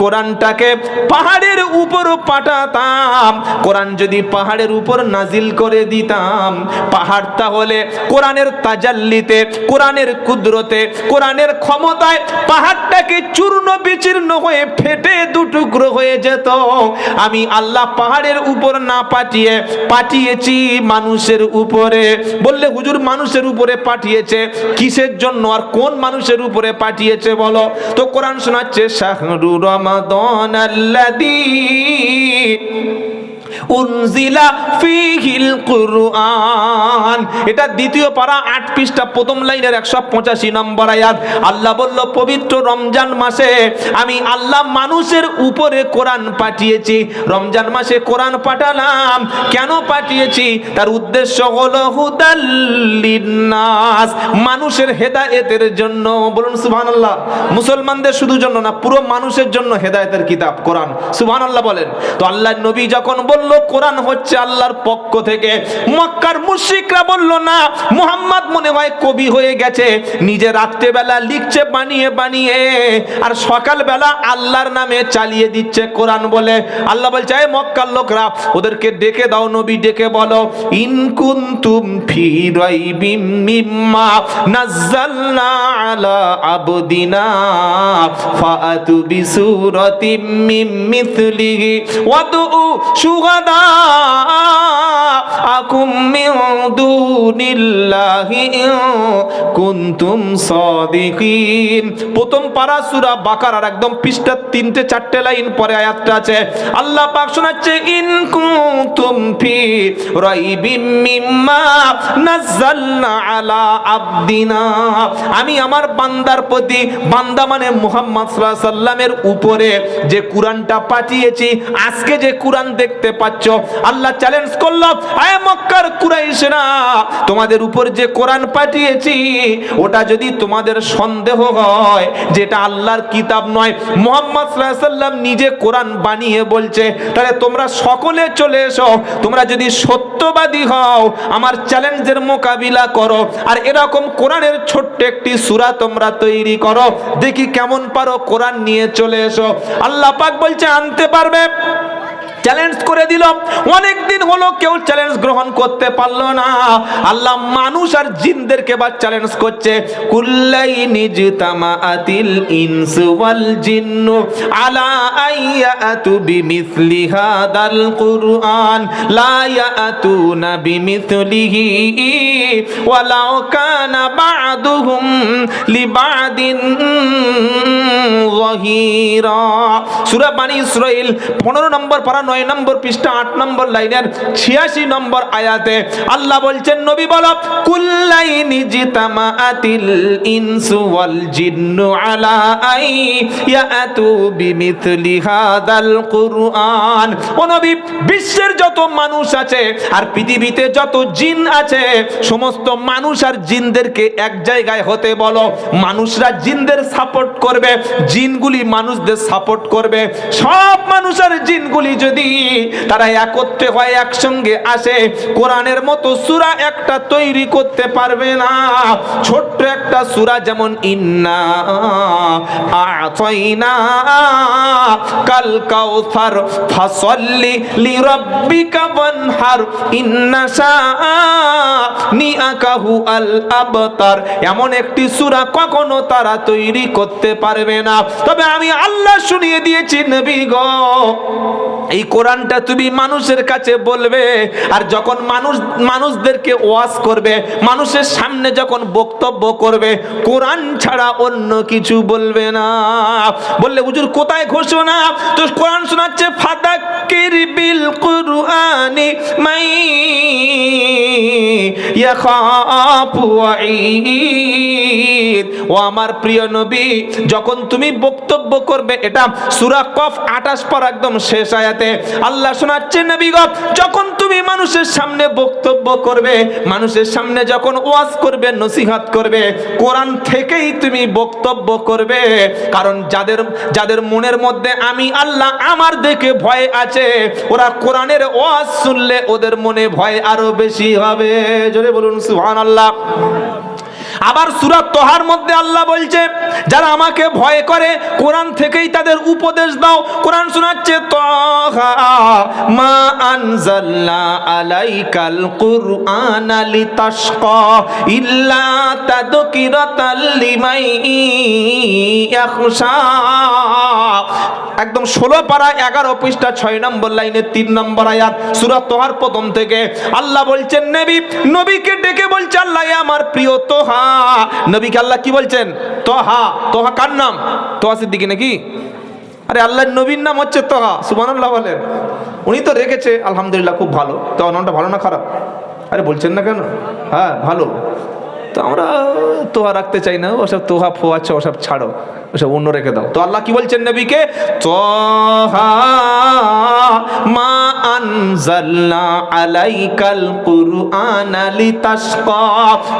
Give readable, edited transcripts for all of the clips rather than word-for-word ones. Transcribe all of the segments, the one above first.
কোরআনটাকে পাহাড়ের উপর পাঠাতাম, কোরআন যদি পাহাড়ের উপর নাজিল করে দিতাম, পাহাড় তাহলে কোরআনের তাজাল্লিতে, কোরআনের কুদরতে, কোরআনের ক্ষমতায় পাহাড়টাকে চূর্ণ বিচীর্ণ হয়ে ফেটে দুটুকরো হয়ে যেত। আমি আল্লাহ পাহাড়ের উপর না পাঠিয়ে পাঠিয়েছি মানুষের উপরে। বললে হুজুর মানুষের উপরে পাঠিয়েছে কিসের জন্য আর কোন মানুষের উপরে পাঠিয়েছে বলো? তো কোরআন শোনাচ্ছে শাহরু রমাদান আল্লাযী উনজিলা ফীহিল কুরআন। এটা দ্বিতীয় পারা 8 পৃষ্ঠা প্রথম লাইনের 185 নম্বর আয়াত। আল্লাহ বলল পবিত্র রমজান মাসে আমি আল্লাহ মানুষের উপরে কোরআন পাঠিয়েছি। রমজান মাসে কোরআন পাঠালাম, কেন পাঠিয়েছি? তার উদ্দেশ্য হলো হুদাল লিন্নাস, মানুষের হেদায়েতের জন্য। বলুন সুবহানাল্লাহ। মুসলমানদের শুধু জন্য না, পুরো মানুষের জন্য হেদায়েতের কিতাব কোরআন। সুবহানাল্লাহ বলেন। তো আল্লাহর নবী যখন বলল কোরআন হচ্ছে আল্লাহর পক্ষ থেকে, মক্কার মুশরিকরা বলল না, মুহাম্মদ মনে হয় কবি হয়ে গেছে, নিজে রাত্রে বেলা লিখছে বানিয়ে বানিয়ে আর সকাল বেলা আল্লাহর নামে চালিয়ে দিচ্ছে কোরআন বলে। আল্লাহ বলছে এই মক্কার লোকরা, ওদেরকে ডেকে দাও, নবী ডেকে বলো, ইন কুনতুম ফি রাইবিম মিম্মা নাযালনা আলা আবদিনা ফাআতু বিসূরাতিম মিন মিথলিহি ওয়াদউ শুহাদাআকুম মিন দুনিল্লাহি ইন কুনতুম সাদিকিন। প্রথম পারা সূরা বাকারার একদম পৃষ্ঠা 3-4 লাইন পরে আয়াতটা আছে। আল্লাহ পাক শোনাচ্ছে ইন কুনতুম ফি রাইবিম মিম্মা নাযালনা আলা আবদিনা, আমি আমার বান্দার প্রতি, বান্দা মানে মুহাম্মদ সাল্লাল্লাহু আলাইহি সাল্লামের উপরে যে কুরআনটা পাঠিয়েছি, আজকে যে কুরআন দেখতে পাচ্ছ, আল্লাহ চ্যালেঞ্জ করলো, আয় মক্কার কুরাইশরা, তোমাদের উপর যে কোরআন পাঠিয়েছি ওটা যদি তোমাদের সন্দেহ হয় যেটা আল্লাহর কিতাব নয়, মুহাম্মদ সাল্লাল্লাহু আলাইহি সাল্লাম নিজে কোরআন বানিয়ে বলছে, তাহলে তোমরা সকলে চলে এসো, তোমরা যদি সত্যবাদী হও আমার চ্যালেঞ্জের মোকাবিলা করো, আর এরকম কোরআনের ছোট্ট একটি সূরা তোমরা তৈরি করো, দেখি কেমন পারো, কোরআন নিয়ে চলে এসো। আল্লাহ পাক বলছে আনতে পারবে? চ্যালেঞ্জ করে দিল। অনেক দিন হলো কেউ চ্যালেঞ্জ গ্রহণ করতে পারলো না। আল্লাহ মানুষ আর জিনদেরকে বা চ্যালেঞ্জ করছে, কুল্লাইনি জিতামাআতিল ইনসু ওয়াল জিন্নু আলা আইয়াতু বিমিসলি হাদাল কুরআন লা ইয়াতুনা বিমিসলিহি ওয়ালাউ কানা বা'দুহুম লিবা'দিন যাহিরা। সূরা বনী ইসরাঈল 15 নম্বর পারা 9 নম্বর পৃষ্ঠা 8 নম্বর লাইনের 86 নম্বর আয়াতে আল্লাহ বলছেন, নবী বলো, কুল্লাইনি জিতামাআতিল ইনসু ওয়াল জিন্নু আলা আইয়াতু বিমিসলি হাদাল কুরআন। ও নবী, বিশ্বের যত মানুষ আছে আর পৃথিবীতে যত জিন আছে, সমস্ত মানুষ আর জিনদেরকে এক জায়গায় হতে বলো। মানুষরা জিনদের সাপোর্ট করবে, জিনগুলি মানুষদের সাপোর্ট করবে। সব মানুষ আর জিনগুলি যদি তারা একত্রে হয়, একসঙ্গে আসে, কোরআনের মতো সূরা একটা তৈরি করতে পারবে না। ছোট্ট একটা সূরা যেমন ইন্না আ'তাইনা কাল কাউসার ফাসাল্লি লিরাব্বিকা ওয়ানহার ইন্না শানিআকাহু আল আবতার, এমন একটি সূরা কখনো তারা তৈরি করতে পারবে না। তবে আমি আল্লাহ শুনিয়ে দিয়েছি নবী গো, এই কোরআনটা তুমি মানুষের কাছে বলবে, আর যখন মানুষদেরকে ওয়াজ করবে, মানুষের সামনে যখন বক্তব্য করবে, কোরআন ছাড়া অন্য কিছু বলবে না। বললে হুজুর কোথায় ঘোষণা? তো কোরআন শোনাচ্ছে, ফাদাক্কির বিল কুরআনি মাই ইয়াখাফু ওয়াঈদ। ও আমার প্রিয় নবী, যখন তুমি বক্তব্য করবে, এটা সূরা কফ 28 পারা একদম শেষ আয়াতে আল্লাহ শোনাচ্ছেন, নবী গো, যখন তুমি মানুষের সামনে বক্তব্য করবে, মানুষের সামনে যখন ওয়াজ করবে, নসিহত করবে, কোরআন থেকেই তুমি বক্তব্য করবে। কারণ যাদের মনের মধ্যে আমি আল্লাহ আমার দেখে ভয় আছে, ওরা কোরআনের ওয়াজ শুনলে ওদের মনে ভয় আরো বেশি হবে। জোরে বলুন সুবহানাল্লাহ। আবার সূরা তোহার মধ্যে আল্লাহ বলছে যারা আমাকে ভয় করে কোরআন থেকেই তাদের উপদেশ দাও। কোরআন শোনাচ্ছে তোহা মা আনজালনা আলাইকাল কুরআনা লিতাশকা ইল্লা তাযকিরাতাল লিমান ইয়াখশা। একদম 16 পারা 11 পৃষ্ঠা 6 নম্বর লাইনে 3 নম্বর আয়াত সূরা তোহার প্রথম থেকে আল্লাহ বলছেন নবীকে ডেকে বলছে আল্লাহ আমার প্রিয় তোহা। নবীকে আল্লাহ কি বলছেন? তোহা। তোহা কার নাম? তোহা সিদ্দিকী নাকি? আরে আল্লাহর নবীর নাম হচ্ছে তোহা। সুবহানাল্লাহ বলেন। উনি তো রেখেছে আলহামদুলিল্লাহ, খুব ভালো। তো নামটা ভালো না খারাপ? আরে বলছেন না কেন? হ্যাঁ ভালো। তো আমরা তোহা রাখতে চাই না, ওসব তোহা ফোয়াচ্ছে ওসব ছাড়ো, ওসব অন্য রেখে দাও। তো আল্লাহ কি বলছেন নবীকে? তোহা মা আনজালনা আলাইকাল কুরআনা লিতাশকা।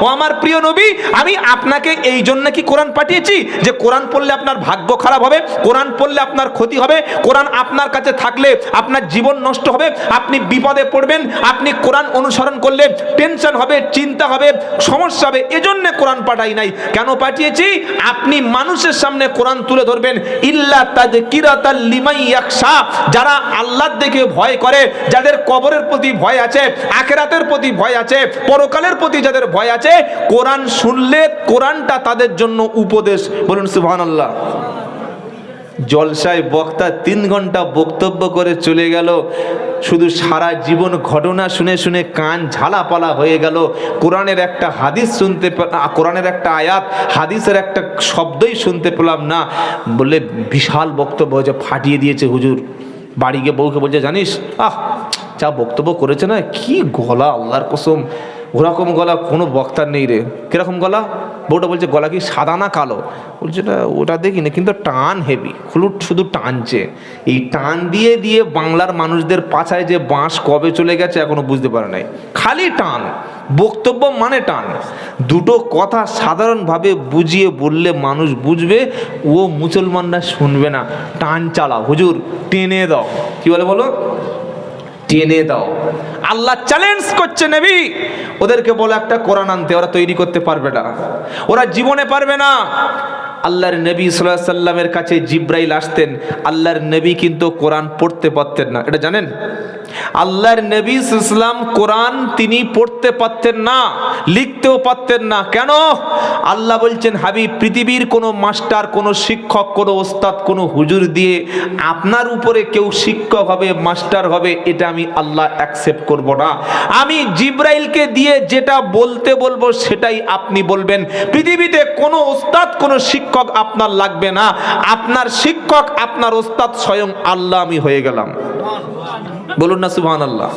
ও আমার প্রিয় নবী, আমি আপনাকে এই জন্য কি কোরআন পাঠিয়েছি যে কোরআন পড়লে আপনার ভাগ্য খারাপ হবে, কোরআন পড়লে আপনার ক্ষতি হবে, কোরআন আপনার কাছে থাকলে আপনার জীবন নষ্ট হবে, আপনি বিপদে পড়বেন, আপনি কোরআন অনুসরণ করলে টেনশন হবে, চিন্তা হবে, সমস্যা হবে, এজন্য কোরআন পাঠাই নাই। কেন পাঠিয়েছি? আপনি মানুষের সামনে কোরআন তুলে ধরবেন ইল্লা তাযকিরাতাল লিমান ইয়াখশা। যারা আল্লাহর দিকে ভয় করে, যাদের কবরের প্রতি ভয় আছে, আখিরাতের প্রতি ভয় আছে, পরকালের প্রতি যাদের ভয় আছে, কোরআন শুনলে কোরআনটা তাদের জন্য উপদেশ। বলুন সুবহানাল্লাহ। জলসায় বক্তা 3 ঘন্টা বক্তব্য করে চলে গেল, শুধু সারা জীবন ঘটনা শুনে শুনে কান ঝালাপালা হয়ে গেল। কোরআনের একটা হাদিস শুনতে, কোরআনের একটা আয়াত, হাদিসের একটা শব্দই শুনতে পেলাম না, বলে বিশাল বক্তব্য যে ফাটিয়ে দিয়েছে হুজুর। বাড়ি গিয়ে বউকে বলছে জানিস যা বক্তব্য করেছে না, কি গলা, আল্লাহর কসম ওরকম গলা কোনো বক্তার নেই রে। কিরকম গলা? বউটা বলছে গলা কি সাদা না কালো? বলছে ওটা দেখি না, কিন্তু টান হেভি, শুধু টানছে। এই টান দিয়ে দিয়ে বাংলার মানুষদের পাছায় যে বাঁশ কবে চলে গেছে এখনো বুঝতে পারে নাই। খালি টান, বক্তব্য মানে টান। দুটো কথা সাধারণভাবে বুঝিয়ে বললে মানুষ বুঝবে, ও মুসলমানরা শুনবে না। টান চালাও হুজুর, টেনে দাও। কি বলে বলো? টেনে দাও। আল্লাহ চ্যালেঞ্জ করছে নবী, ওদেরকে বলো একটা কোরআন আনতে। ওরা তৈরি করতে পারবে না, ওরা জীবনে পারবে না। আল্লাহর নবী সাল্লাল্লাহু আলাইহি সাল্লামের কাছে জিব্রাইল আসতেন, আল্লাহর নবী কিন্তু কোরআন পড়তে পারতেন না, এটা জানেন? আল্লাহর নবী সাল্লাল্লাহু আলাইহি সাল্লাম কোরআন তিনি পড়তে পারতেন না, লিখতেও পারতেন না। কেন? আল্লাহ বলছেন হাবিব, পৃথিবীর কোনো মাস্টার, কোনো শিক্ষক, কোনো ওস্তাদ, কোনো হুজুর দিয়ে আপনার উপরে কেউ শিক্ষক হবে, মাস্টার হবে, এটা আমি আল্লাহ অ্যাকসেপ্ট করব না। আমি জিব্রাইলকে দিয়ে যেটা বলতে বলবো সেটাই আপনি বলবেন। পৃথিবীতে কোনো ওস্তাদ, কোনো শিক্ষক আপনার লাগবে না। আপনার শিক্ষক, আপনার ওস্তাদ স্বয়ং আল্লাহ আমি হয়ে গেলাম। বলুন না সুবহানাল্লাহ।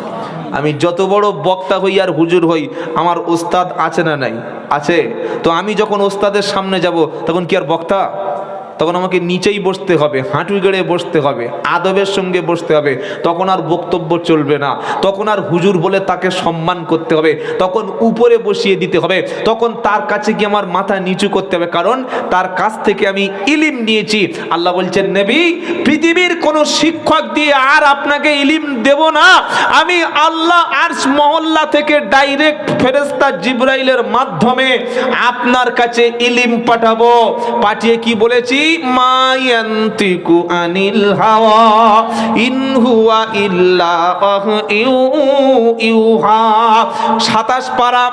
আমি যত বড় বক্তা হই আর হুজুর হই, আমার ওস্তাদ আছে না নাই? আছে। তো আমি যখন ওস্তাদের সামনে যাব তখন কি আর বক্তা? তখন আমাকে নিচেই বসতে হবে, হাঁটু গেড়ে বসতে হবে, আদবের সঙ্গে বসতে হবে। তখন আর বক্তব্য চলবে না, তখন আর হুজুর বলে তাকে সম্মান করতে হবে, তখন উপরে বসিয়ে দিতে হবে, তখন তার কাছে গিয়ে আমার মাথা নিচু করতে হবে, কারণ তার কাছ থেকে আমি ইলিম নিয়েছি। আল্লাহ বলছেন নবী, পৃথিবীর কোন শিক্ষক দিয়ে আর আপনাকে ইলিম দেব না। আমি আল্লাহ আরশ মহল্লা থেকে ডাইরেক্ট ফেরেশতা জিব্রাইলের মাধ্যমে আপনার কাছে ইলিম পাঠাবো। পাঠিয়ে কি বলেছি? মা ইয়ান্তিকু আনিল হাওয়া ইন হুয়া ইল্লা ওয়াহয়ু ইউহা। 27 পারা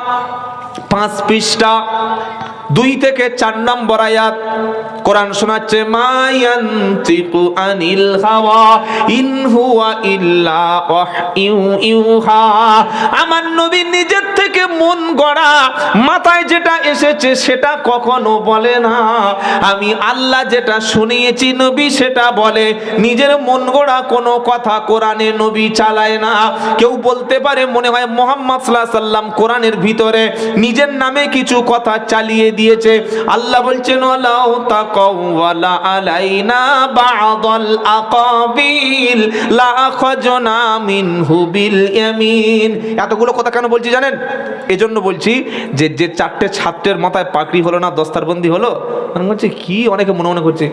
5 পৃষ্ঠা 2 থেকে 4 নম্বর আয়াত কোরআন শোনাচ্ছে, মা ইয়ান্তিকু আনিল হাওয়া ইন হুয়া ইল্লা ওয়াহয়ু ইউহা। আমার নবী নিজের থেকে মন গড়া, মাথায় যেটা এসেছে সেটা কখনো বলে না। আমি আল্লাহ যেটা শুনিয়েছি নবী সেটা বলে। নিজের মন গড়া কোনো কথা কোরআনে নবী চালায় না। কেউ বলতে পারে মনে হয় মুহাম্মদ সাল্লাল্লাহু আলাইহি সাল্লাম কোরআনের ভিতরে নিজের নামে কিছু কথা চালিয়ে দিয়েছে। আল্লাহ বলছেন ওয়ালাউ তাকাওয়ালা আলাইনা বা'দাল আকাবিল লা আখাজনা মিনহু বিল ইয়ামিন। এতগুলো কথা কেন বলছি জানেন? এজন্য বলছি যে 4টে ছাত্রের মাথায় পাকড়ি হলো না, দস্তারবন্দি হলো, মানে বলছে কি, অনেকে মনে মনে করছে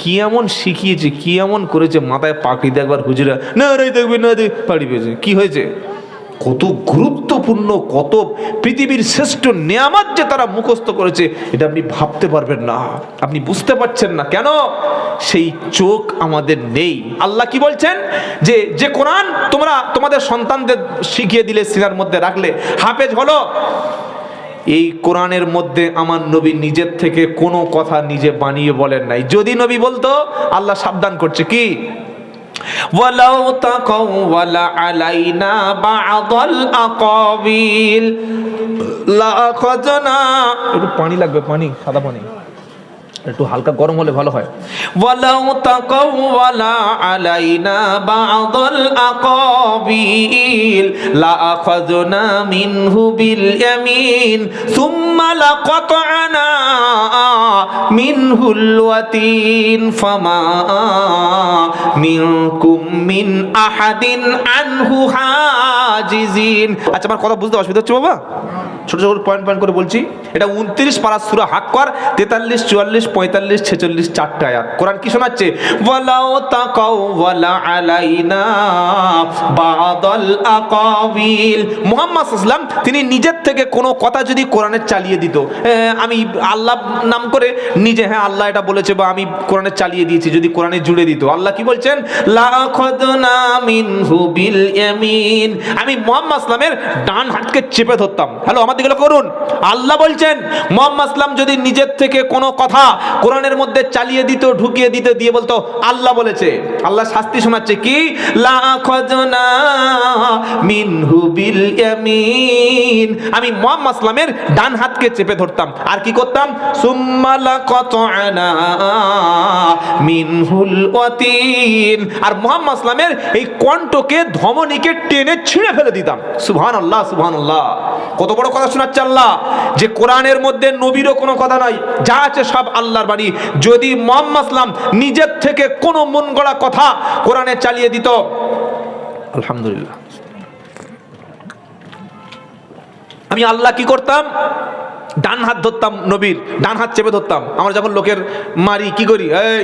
কি এমন শিখিয়েছে, কি এমন করেছে, মাথায় পাকড়ি দিয়ে একবার হুজুরা না রে দেখবি না পাড়ি পেয়েছে, কি হয়েছে? কত গুরুত্বপূর্ণ, কত পৃথিবীর শ্রেষ্ঠ নেয়ামত যে তারা মুখস্থ করেছে, এটা আপনি ভাবতে পারবেন না, আপনি বুঝতে পারছেন না। কেন? সেই চোখ আমাদের নেই। আল্লাহ কি বলছেন? যে কোরআন তোমরা তোমাদের সন্তানদের শিখিয়ে দিলে, সিনার মধ্যে রাখলে, হাফেজ হলো, এই কোরআনের মধ্যে আমার নবী নিজের থেকে কোনো কথা নিজে বানিয়ে বলেন নাই। যদি নবী বলতো, আল্লাহ সাবধান করছে কি, ওয়ালাউ তাকাওয়ালা আলাইনা বা'দাল আকাবিল লাআখাযনা। একটু পানি লাগবে, পানি, সাদা পানি, একটু হালকা গরম হলে ভালো হয়। ওয়ালাউ তাকাওয়ালা আলাইনা বা'দাল আকাবিল লাআখাযনা মিনহু বিল ইয়ামিন সুম্মা লাকাতআনা মিনহুল ওয়াতিন ফামা মিনকুম মিন আহাদিন আনহু হাজিজিন। আচ্ছা, আমার কথা বুঝতে অসুবিধা হচ্ছে বাবা? ছোট ছোট পয়েন্ট করে বলছি। এটা 29 পারা সূরা হাক্কর, 43, 44, 45, 46 চারটা আয়াত। কোরআন কি শোনাচ্ছে? ওয়ালাউ তাকাওয়ালা আলাইনা বা'দাল আকাবিল। মুহাম্মদ সাল্লাল্লাহু আলাইহি ওয়াসাল্লাম তিনি নিজের থেকে কোনো কথা যদি কোরআনে চালিয়ে দিত, আমি আল্লাহ নাম করে নিজে, হ্যাঁ আল্লাহ এটা বলেছে, বা আমি কোরআনে চালিয়ে দিয়েছি, যদি কোরআনে জুড়ে দিত, আল্লাহ কি বলছেন? লাআখাযনা মিনহু বিল ইয়ামিন। আমি মুহাম্মদ সাল্লামের ডান হাতকে চেপে ধরতাম। হ্যালো, আমাদের এগুলো করুন। আল্লাহ বলছেন মুহাম্মদ সাল্লাম যদি নিজের থেকে কোনো কথা কোরআনের মধ্যে চালিয়ে দিত, ঢুকিয়ে দিত, দিয়ে বলতো আল্লাহ বলেছে, আল্লাহ শাস্তি শোনাচ্ছে কি? লাআখাযনা মিনহু বিল ইয়ামিন। আমি মুহাম্মদ সাল্লামের ডান হাতকে চেপে ধরতাম, আর কি করতাম? সুম্মা লাকাতআনা মিনহুল ওয়াতিন। আর মুহাম্মদ সাল্লামের এই কণ্ঠকে, ধমনীকে টেনে ছিঁড়ে ফেলে দিতাম। সুবহানাল্লাহ, সুবহানাল্লাহ। কত বড় কথা শোনাচ্ছে আল্লাহ, যে কোরআনের মধ্যে নবীরও কোনো কথা নাই, যা আছে সব আল্লাহর বাণী। যদি মুহাম্মদ সাল্লাম নিজের থেকে কোনো মন গড়া কথা কোরআনে চালিয়ে দিত, আলহামদুলিল্লাহ, আমি আল্লাহ কি করতাম? ডান হাত ধরতাম, নবীর ডান হাত চেপে ধরতাম। আমরা যখন লোকের মারি কি করি? এই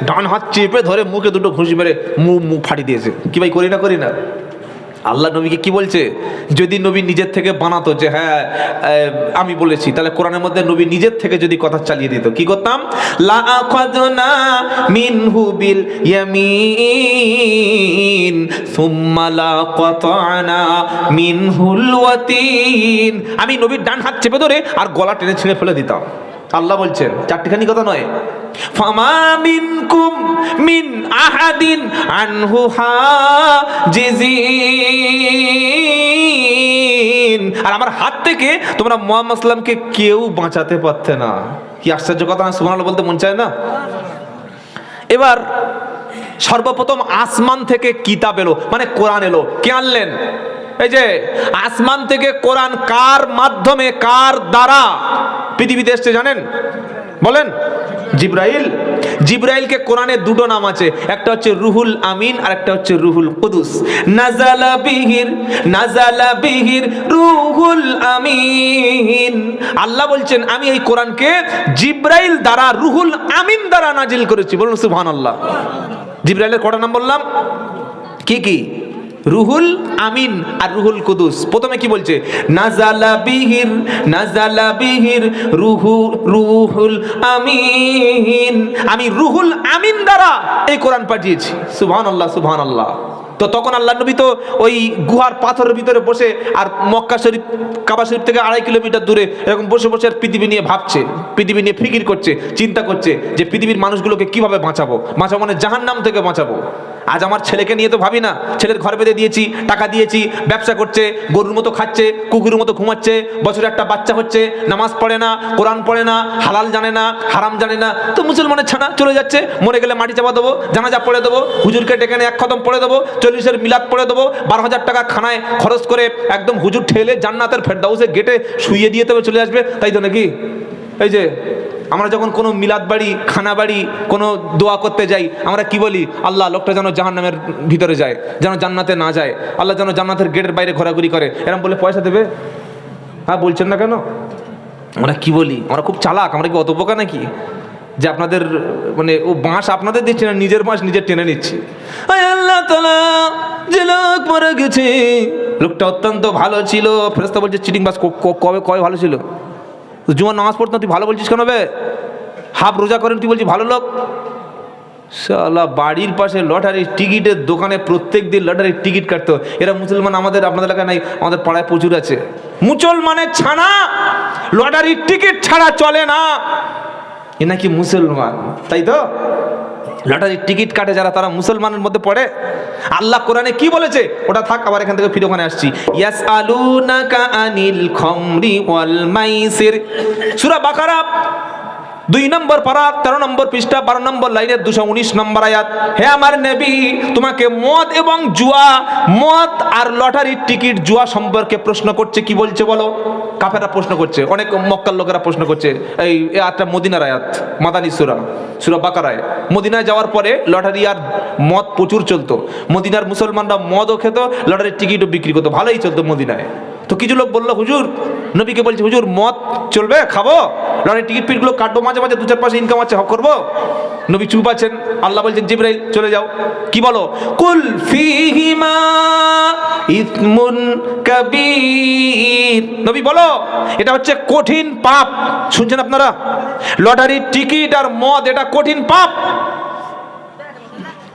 ডান হাত চেপে ধরে মুখে দুটো ঘুষি মেরে মুখ ফাটিয়ে দিয়েছে। কি ভাই করি না? করি না? আল্লাহ নবীকে কি বলছে? যদি নবী নিজের থেকে বানাতো যে হ্যাঁ আমি বলেছি, তাহলে কোরআনের মধ্যে নবী নিজের থেকে যদি কথা চালিয়ে দিত, কি করতাম? লাআখাযনা মিনহু বিল ইয়ামিন সুম্মা লাকাতআনা মিনহুল ওয়াতিন। আমি নবীর ডান হাত চেপে ধরে আর গলা টেনে ছিঁড়ে ফেলে দিতাম। আল্লাহ বলছেন, চারটিখানি কথা নয়, ফামা মিনকুম মিন আহাদিন আনহু হাজিজিন। আর আমার হাত থেকে তোমরা মুহাম্মদ সাল্লামকে কেউ বাঁচাতে পারতে না। কি আশ্চর্য কথা না? সুবহানাল্লাহ বলতে মন চায় না? এবার সর্বপ্রথম আসমান থেকে কিতাব এলো, মানে কোরআন এলো। কে আনলেন? এই যে আসমান থেকে কোরআন কার মাধ্যমে, কার দ্বারা পৃথিবীতে এসেছে জানেন? বলেন। জিবরাইল। জিবরাইলকে কোরআনে দুটো নাম আছে, একটা হচ্ছে রুহুল আমিন আর একটা হচ্ছে রুহুল কুদুস। নাজালা বিহির রুহুল আমিন। আল্লাহ বলছেন আমি এই কোরআনকে জিবরাইল দ্বারা, রুহুল আমিন দ্বারা নাজিল করেছি। বলুন সুবহানাল্লাহ। জিবরাইলের কটা নাম বললাম? কি কি? রুহুল আমিন আর রুহুল কুদুস। প্রথমে কি বলছে? নাজালা বিহির রুহুল আমিন। আমি রুহুল আমিন দ্বারা এই কোরআন পাঠিয়েছি। সুবহানাল্লাহ, সুবহানাল্লাহ। তো তখন আল্লাহ নবী তো ওই গুহার পাথরের ভিতরে বসে, আর মক্কা শরীফ, কাবা শরীফ থেকে 2.5 কিলোমিটার দূরে এরকম বসে বসে আর পৃথিবী নিয়ে ভাবছে, পৃথিবী নিয়ে ফিকির করছে, চিন্তা করছে যে পৃথিবীর মানুষগুলোকে কিভাবে বাঁচাবো, মানে জাহান্নাম থেকে বাঁচাবো। আজ আমার ছেলেকে নিয়ে তো ভাবি না, ছেলের ঘর বেঁধে দিয়েছি, টাকা দিয়েছি, ব্যবসা করছে, গরুর মতো খাচ্ছে, কুকুরের মতো ঘুমাচ্ছে, বছরে একটা বাচ্চা হচ্ছে, নামাজ পড়ে না, কোরআন পড়ে না, হালাল জানে না, হারাম জানে না, তো মুসলমানের ছানা চলে যাচ্ছে। মরে গেলে মাটি চাপা দেবো, জানাজা পড়ে দেবো, হুজুরকে ডেকে এক খতম পড়ে দেবো, 40-এর মিলাদ পড়ে দেবো, 12,000 টাকা খানায় খরচ করে একদম হুজুর ঠেলে জান্নাতের ফেরদাউসে গেটে শুইয়ে দিয়ে তবে চলে আসবে, তাই তো নাকি? এই যে আমরা যখন কোনো মিলাদ বাড়ি, খানা বাড়ি, কোনো দোয়া করতে যাই, আমরা কি বলি? আল্লাহ লোকটা যেন জাহান্নামের ভিতরে যায়, যেন জান্নাতে না যায়, আল্লাহ যেন জান্নাতের গেটের বাইরে ঘোরাঘুরি করে, এরকম বলে পয়সা দেবে? হ্যাঁ, বলছেন না কেন? আমরা কি বলি? আমরা খুব চালাক। আমরা কি অত বোকা নাকি যে আপনাদের মানে ও বাঁশ আপনাদের দিচ্ছি না, নিজের বাঁশ নিজের টেনে নিচ্ছি। আল্লাহ তাআলা যে লোক মারা গেছে, লোকটা অত্যন্ত ভালো ছিল। ফেরেশতা বলছে চিটিং বাস, কবে ভালো ছিল? জুমার নামাজ পড়তো, তুই ভালো বলছিস কেন বে? হাফ রোজা করেন, তুই বলছিস ভালো লোক? শালা বাড়ির পাশে লটারির টিকিটের দোকানে প্রত্যেক দিন লটারির টিকিট কাটতো। এরা মুসলমান, আপনাদের এলাকায় নাই, আমাদের পাড়ায় প্রচুর আছে। মুসলমানের ছানা লটারির টিকিট ছাড়া চলে না, এ নাকি মুসলমান, তাই তো? লটারির টিকিট কাটে যারা, তারা মুসলমানের মধ্যে পড়ে? আল্লাহ কোরআনে কি বলেছে? ওটা থাক, আবার এখান থেকে ফিরে ওখানে আসছি। ইয়াসআলুনাকা আনিল খামরি ওয়াল মাইসির, সূরা বাকারা 2 নম্বর পারা 13 নম্বর পৃষ্ঠা 12 নম্বর লাইনের 219 নম্বর আয়াত। হে আমার নবী, তোমাকে মদ এবং জুয়া, মদ আর লটারির টিকিট জুয়া সম্পর্কে প্রশ্ন করছে। কি বলছে বলো? কাফেররা প্রশ্ন করছে, অনেক মক্কার লোকেরা প্রশ্ন করছে। এই আয়াতটা মদিনার আয়াত, মাদানী সূরা বাকারায়। মদিনায় যাওয়ার পরে লটারি আর মদ প্রচুর চলতো। মদিনার মুসলমানরা মদও খেত, লটারির টিকিটও বিক্রি করতো, ভালোই চলতো মদিনায়। তো কিছু লোক বললো, হুজুর, নবীকে বলছে, হুজুর মদ চলবে, খাবো, লটারির টিকিট পিটগুলো কাটবো, মাঝে মাঝে 2-4 পয়সা ইনকাম আছে, হক করবো। নবী চুপ আছেন। আল্লাহ বলছেন, জিবরাইল চলে যাও। কি বলো? কুল ফিহিমা ইসমুন কাবীর, নবী বলো এটা হচ্ছে কঠিন পাপ। শুনছেন আপনারা? লটারির টিকিট আর মদ এটা কঠিন পাপ।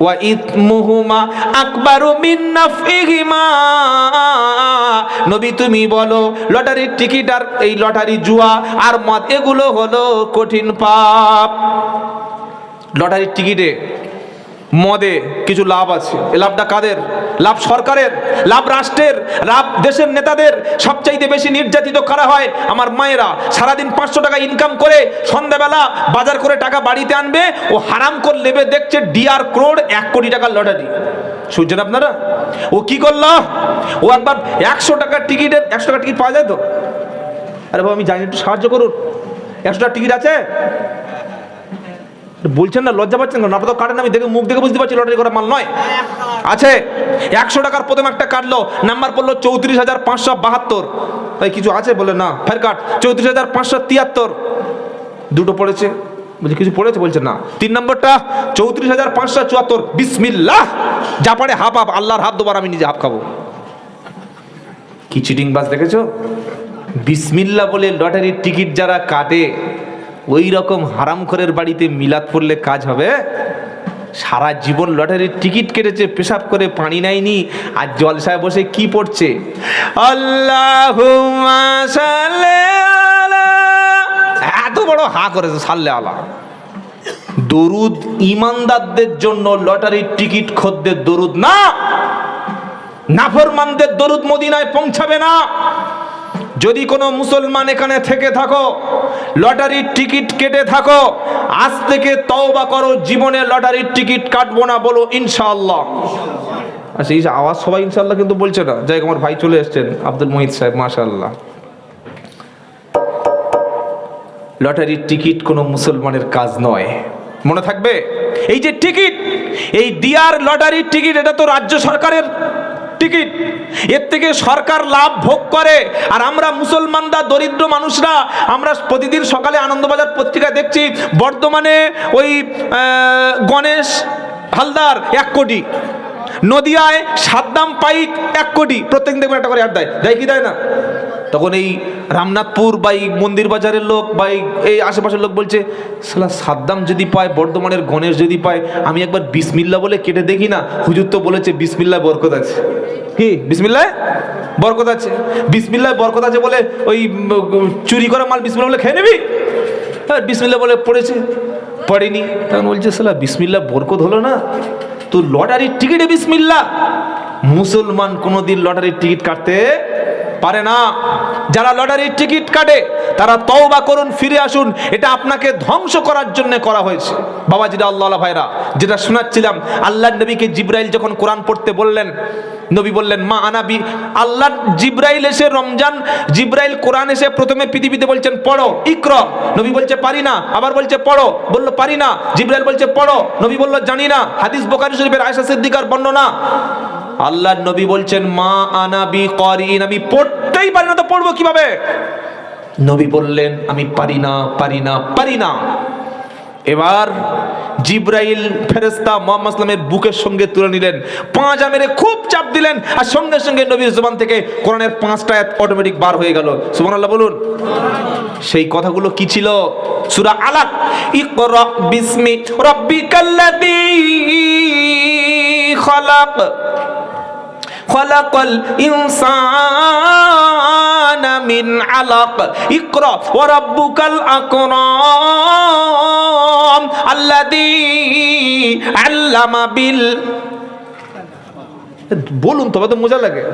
ওয়া ইসমুহুমা আকবারু মিন নাফইহিমা, নবী তুমি বলো লটারির টিকিট আর এই লটারি, জুয়া আর মদ এগুলো হলো কঠিন পাপ। লটারির টিকিটে, মদে কিছু লাভ আছে। এই লাভটা কাদের লাভ? সরকারের লাভ, রাষ্ট্রের লাভ, দেশের নেতাদের। সবচাইতে বেশি নির্যাতিত করা হয় আমার মায়েরা। সারাদিন 500 টাকা ইনকাম করে সন্ধ্যাবেলা বাজার করে টাকা বাড়িতে আনবে, ও হারাম করে লেবে দেখছে ডিআর ক্রোড় 1 কোটি টাকার লটারি। শুনছেন আপনারা? ও কি করলো? ও একবার 100 টাকার টিকিটের, 100 টাকার টিকিট পাওয়া যায় তো? আরে বাবা আমি জানি, একটু সাহায্য করুন। 100 টাকার টিকিট আছে? বলছেন না, লজ্জা পাচ্ছেন কেন? আপনার তো কাটেন, আমি দেখে মুখ দেখে বুঝতে পারছি লটারি করা মাল নয়। আছে 100 টাকার প্রথম একটা কাটলো, নাম্বার পড়লো 34,572। তাই কিছু আছে? বলে না। ফের কাট 34,573, দুটো পড়েছে। বলছে কিছু পড়েছে? বলছে না। 3 নম্বরটা 34,574, বিসমিল্লাহ, যা পারে হাফ হাফ, আল্লাহর হাফ দেবার, আমি নিজে হাফ খাবো। কি চিটিং বাজ দেখেছো? বিসমিল্লাহ বলে লটারির টিকিট যারা কাটে, ওই রকম হারামখোরের বাড়িতে মিলাদ পড়লে কাজ হবে? সারা জীবন লটারির টিকিট কেটেছে, পেশাব করে পানি নেয়নি, আর জলসায় বসে কি পড়ছে? আল্লাহুম্মা সাল্লি আলা, এত বড় হা করেছে সাল্লে আলা। দরুদ ইমানদারদের জন্য, লটারির টিকিট খদ্দের দরুদ না। নাফরমানদের দরুদ মদিনায় পৌঁছাবে না। যদি কোনো মুসলমান এখানে থেকে থাকো, লটারির টিকিট কেটে থাকো, আজ থেকে তওবা করো, জীবনে লটারির টিকিট কাটবো না, বলো ইনশাআল্লাহ। আচ্ছা, এই আওয়াজ সবাই ইনশাআল্লাহ কিন্তু বলছে না। যাই, আমার ভাই চলে এসেছেন, আব্দুল মুহিত সাহেব, মাশাআল্লাহ। লটারির টিকিট কোনো মুসলমানের কাজ নয়, মনে থাকবে। এই যে টিকিট, এই ডিআর লটারির টিকিট, এটা তো রাজ্য সরকারের টিকিট, এর থেকে সরকার লাভ ভোগ করে। আর আমরা মুসলমানরা, দরিদ্র মানুষরা, আমরা প্রতিদিন সকালে আনন্দবাজার পত্রিকা দেখছি, বর্ধমানে ওই গণেশ হালদার 1 কোটি, নদিয়ায় সাদ্দাম পাইক 1 কোটি, প্রত্যেকদিন দেখবেন একটা করে অ্যাড দেয়, দেয় কি দেয় না? তখন এই রামনাথপুর বা এই মন্দির বাজারের লোক বা এই আশেপাশের লোক বলছে, সালা সাদ্দাম যদি পায়, বর্ধমানের গণেশ যদি পায়, আমি একবার বিসমিল্লাহ বলে কেটে দেখি না। হুজুর তো বলেছে বিসমিল্লাহ বরকত আছে। কি বিসমিল্লাহ বরকত আছে? বিসমিল্লাহ বরকত আছে বলে ওই চুরি করা মাল বিসমিল্লাহ বলে খেয়ে নিবি? হ্যাঁ, বিসমিল্লাহ বলে পড়েছে, পড়েনি। তখন বলছে সালা বিসমিল্লাহ বরকত হলো না, তো লটারির টিকিটে বিসমিল্লাহ। মুসলমান কোনোদিন লটারির টিকিট কাটতে পারে না। যারা লটারির টিকিট কাটে তারা তওবা করুন, ফিরে আসুন। এটা আপনাকে ধ্বংস করার জন্য করা হয়েছে। বাবাজিরা, আল্লাহ ভাইরা, যেটা শোনাচ্ছিলাম, আল্লাহর নবীকে জিবরাইল যখন কোরআন পড়তে বললেন, নবী বললেন মা আনাবি। আল্লাহ জিবরাইল এসে, রমজান জিবরাইল কোরআন এসে প্রথমে পৃথিবীতে বলছেন পড়ো, ইকরা। নবী বলছে পারি না, আবার বলছে পড়ো, বললো পারি না। জিবরাইল বলছে পড়ো, নবী বললো জানি না। হাদিস বুখারী শরীফের আয়েশা সিদ্দিকার বর্ণনা। আল্লাহর নবী বলছেন মা আনাবি করিন, আমি পড়তেই পারি না, তো পড়বো কিভাবে? নবী বললেন আমি পারি না, পারি না, পারি না। এবার জিব্রাইল ফেরেশতা মুহাম্মদ সাল্লামের বুকের সঙ্গে তুলে নিলেন, পাঁজা মেরে খুব চাপ দিলেন, আর সঙ্গে সঙ্গে নবীর জবান থেকে কোরআনের 5টা আয়াত অটোমেটিক বার হয়ে গেল। সুবহানাল্লাহ বলুন। সেই কথাগুলো কি ছিল? সূরা আলাক, ইকরা বিসমি রাব্বিকাল্লাযী খালাক খালাকাল ইনসানা মিন আলাক ইকরা ওয়া রাব্বুকাল আকরাম আল্লাযী আল্লামা বিল, বলুন তবে তো মজা লাগে,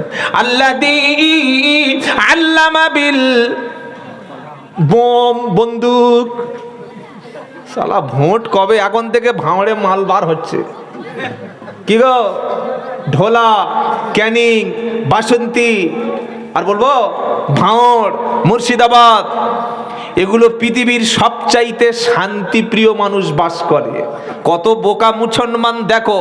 আল্লাযী আল্লামা বিল বোম, বন্দুক। শালা ভোট কবে এখন থেকে ভাঁড়ে মাল বার হচ্ছে। কি গো, ঢোলা, ক্যানিং, বাসন্তী, আর বলবো ভাঁড়, মুর্শিদাবাদ, এগুলো পৃথিবীর সবচাইতে শান্তিপ্রিয় মানুষ বাস করে। কত বোকা মুসলমান দেখো।